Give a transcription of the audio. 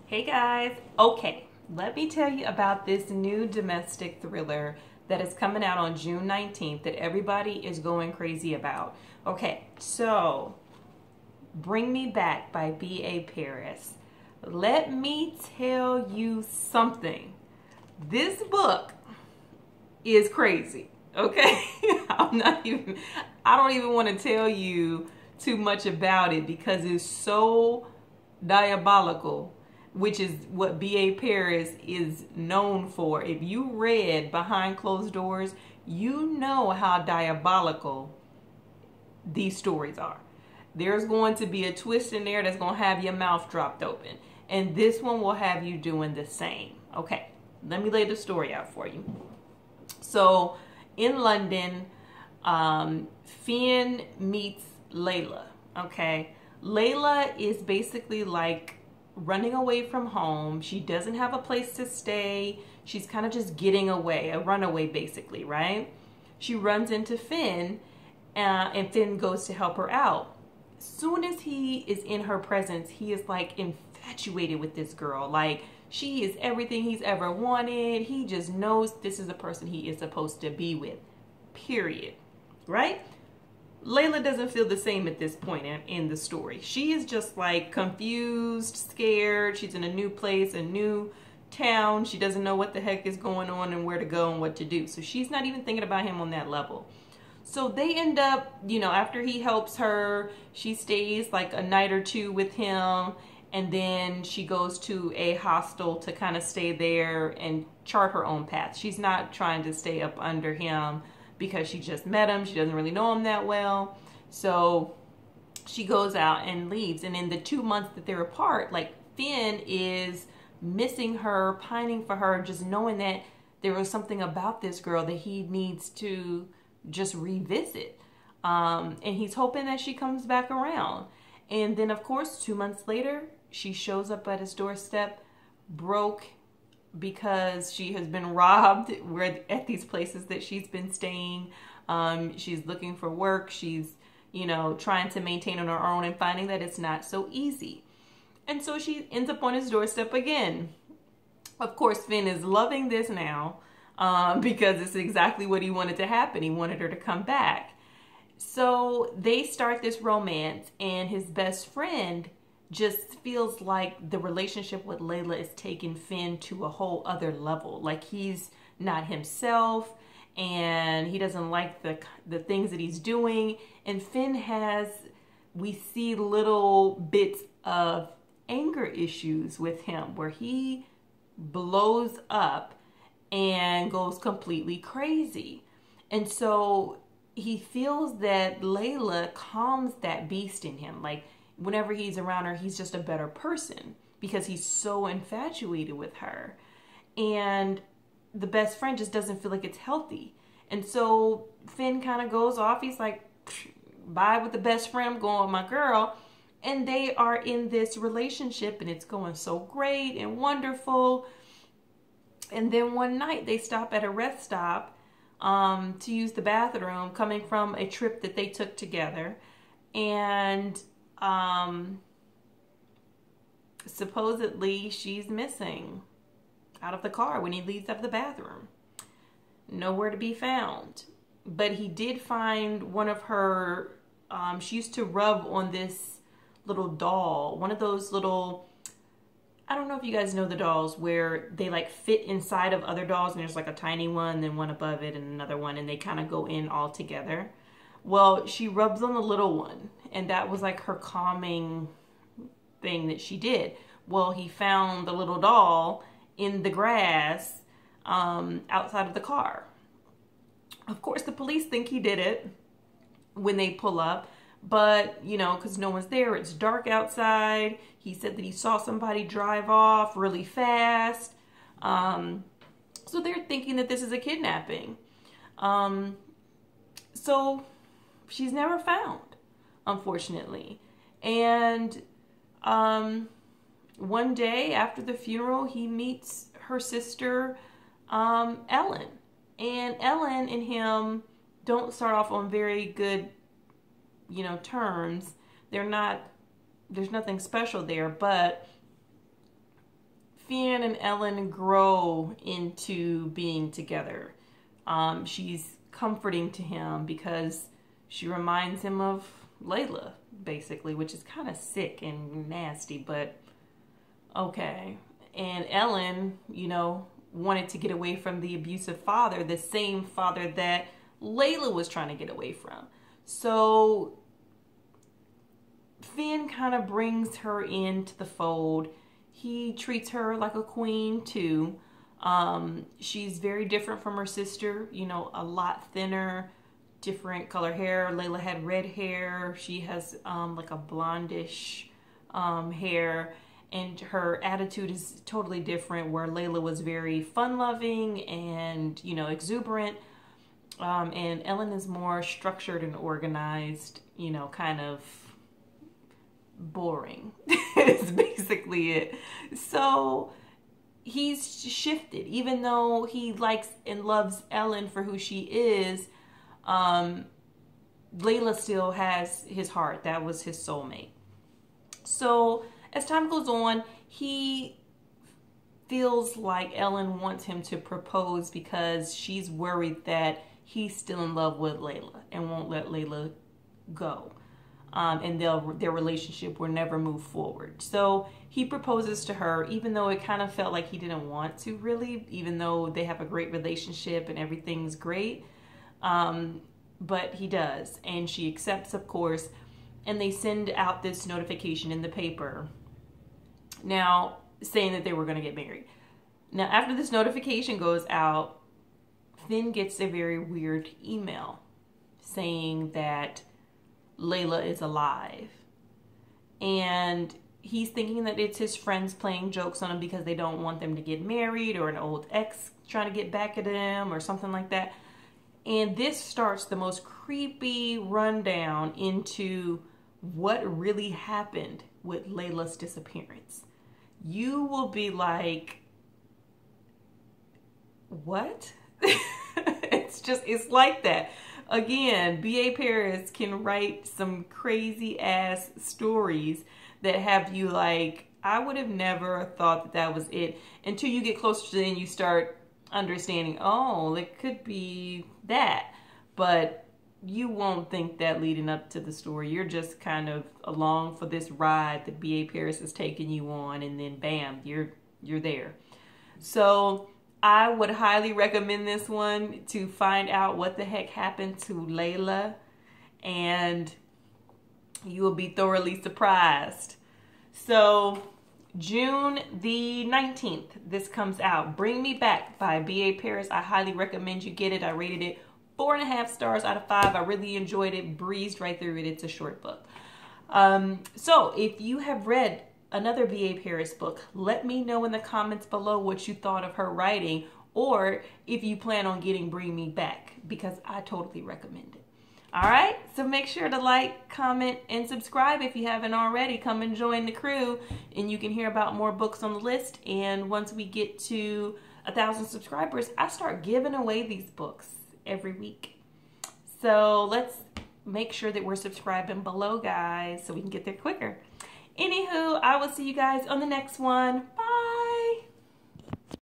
Hey guys, okay, let me tell you about this new domestic thriller that is coming out on June 19th that everybody is going crazy about. Okay, so Bring Me Back by B.A. Paris. Let me tell you something. This book is crazy, okay? I don't even want to tell you too much about it because it's so diabolical, which is what B.A. Paris is known for. If you read Behind Closed Doors, you know how diabolical these stories are. There's going to be a twist in there that's going to have your mouth dropped open. And this one will have you doing the same. Okay, let me lay the story out for you. So, in London, Finn meets Layla. Okay, Layla is basically like running away from home. She doesn't have a place to stay. She's kind of just getting away, a runaway basically, right? She runs into Finn, and Finn goes to help her out. Soon as he is in her presence, he is like infatuated with this girl. Like, she is everything he's ever wanted. He just knows this is the person he is supposed to be with. Period. Right? Layla doesn't feel the same at this point in the story. She is just like confused, scared. She's in a new place, a new town. She doesn't know what the heck is going on and where to go and what to do. So she's not even thinking about him on that level. So they end up, after he helps her, she stays like a night or two with him. And then she goes to a hostel to kind of stay there and chart her own path. She's not trying to stay up under him because she just met him. She doesn't really know him that well. So she goes out and leaves. And in the 2 months that they're apart, like, Finn is missing her, pining for her, just knowing that there was something about this girl that he needs to just revisit. And he's hoping that she comes back around. And then, of course, 2 months later, she shows up at his doorstep, broke, because she has been robbed at these places that she's been staying. She's looking for work. She's, trying to maintain on her own and finding that it's not so easy. And so she ends up on his doorstep again. Of course, Finn is loving this now because it's exactly what he wanted to happen. He wanted her to come back. So they start this romance, and his best friend just feels like the relationship with Layla is taking Finn to a whole other level. Like, he's not himself, and he doesn't like the things that he's doing. And Finn we see little bits of anger issues with him where he blows up and goes completely crazy. And so he feels that Layla calms that beast in him. Like, whenever he's around her, he's just a better person because he's so infatuated with her. And the best friend just doesn't feel like it's healthy. And so Finn kind of goes off. He's like, bye with the best friend, I'm going with my girl. And they are in this relationship, and it's going so great and wonderful. And then one night they stop at a rest stop to use the bathroom, coming from a trip that they took together. And supposedly she's missing out of the car when he leaves out of the bathroom. Nowhere to be found. But he did find one of her, she used to rub on this little doll, one of those little, I don't know if you guys know the dolls where they like fit inside of other dolls, and there's like a tiny one, then one above it, and another one, and they kind of go in all together. Well, she rubs on the little one, and that was like her calming thing that she did. Well, he found the little doll in the grass outside of the car. Of course, the police think he did it when they pull up, but, because no one's there, it's dark outside. He said that he saw somebody drive off really fast. So they're thinking that this is a kidnapping. So she's never found, unfortunately. And one day after the funeral, he meets her sister, Ellen. And Ellen and him don't start off on very good, terms. There's nothing special there, but Finn and Ellen grow into being together. She's comforting to him because she reminds him of Layla, basically, which is kind of sick and nasty, but okay. And Ellen, you know, wanted to get away from the abusive father, the same father that Layla was trying to get away from. So Finn kind of brings her into the fold. He treats her like a queen too. She's very different from her sister, you know, a lot thinner, different color hair. Layla had red hair. She has like a blondish hair, and her attitude is totally different, where Layla was very fun-loving and, you know, exuberant. And Ellen is more structured and organized, you know, kind of boring. It's basically it. So he's shifted, even though he likes and loves Ellen for who she is. Layla still has his heart. That was his soulmate. So as time goes on, he feels like Ellen wants him to propose because she's worried that he's still in love with Layla and won't let Layla go. And their relationship will never move forward. So he proposes to her, even though it kind of felt like he didn't want to really, even though they have a great relationship and everything's great. But he does, and she accepts, of course, and they send out this notification in the paper now saying that they were going to get married. Now, after this notification goes out, Finn gets a very weird email saying that Layla is alive. And he's thinking that it's his friends playing jokes on him because they don't want them to get married, or an old ex trying to get back at him or something like that. And this starts the most creepy rundown into what really happened with Layla's disappearance. You will be like, what? It's like that. Again, B.A. Paris can write some crazy ass stories that have you like, I would have never thought that that was it, until you get closer to the end, you start understanding, oh, it could be that. But you won't think that leading up to the story. You're just kind of along for this ride that B.A. Paris is taking you on, and then bam, you're there. So I would highly recommend this one to find out what the heck happened to Layla, and you will be thoroughly surprised. So June the 19th, this comes out. Bring Me Back by B.A. Paris. I highly recommend you get it. I rated it 4.5 stars out of 5. I really enjoyed it, breezed right through it. It's a short book. So if you have read another B.A. Paris book, let me know in the comments below what you thought of her writing, or if you plan on getting Bring Me Back, because I totally recommend it. All right, so make sure to like, comment, and subscribe if you haven't already. Come and join the crew, and you can hear about more books on the list. And once we get to 1,000 subscribers, I start giving away these books every week. So let's make sure that we're subscribing below, guys, so we can get there quicker. Anywho, I will see you guys on the next one. Bye.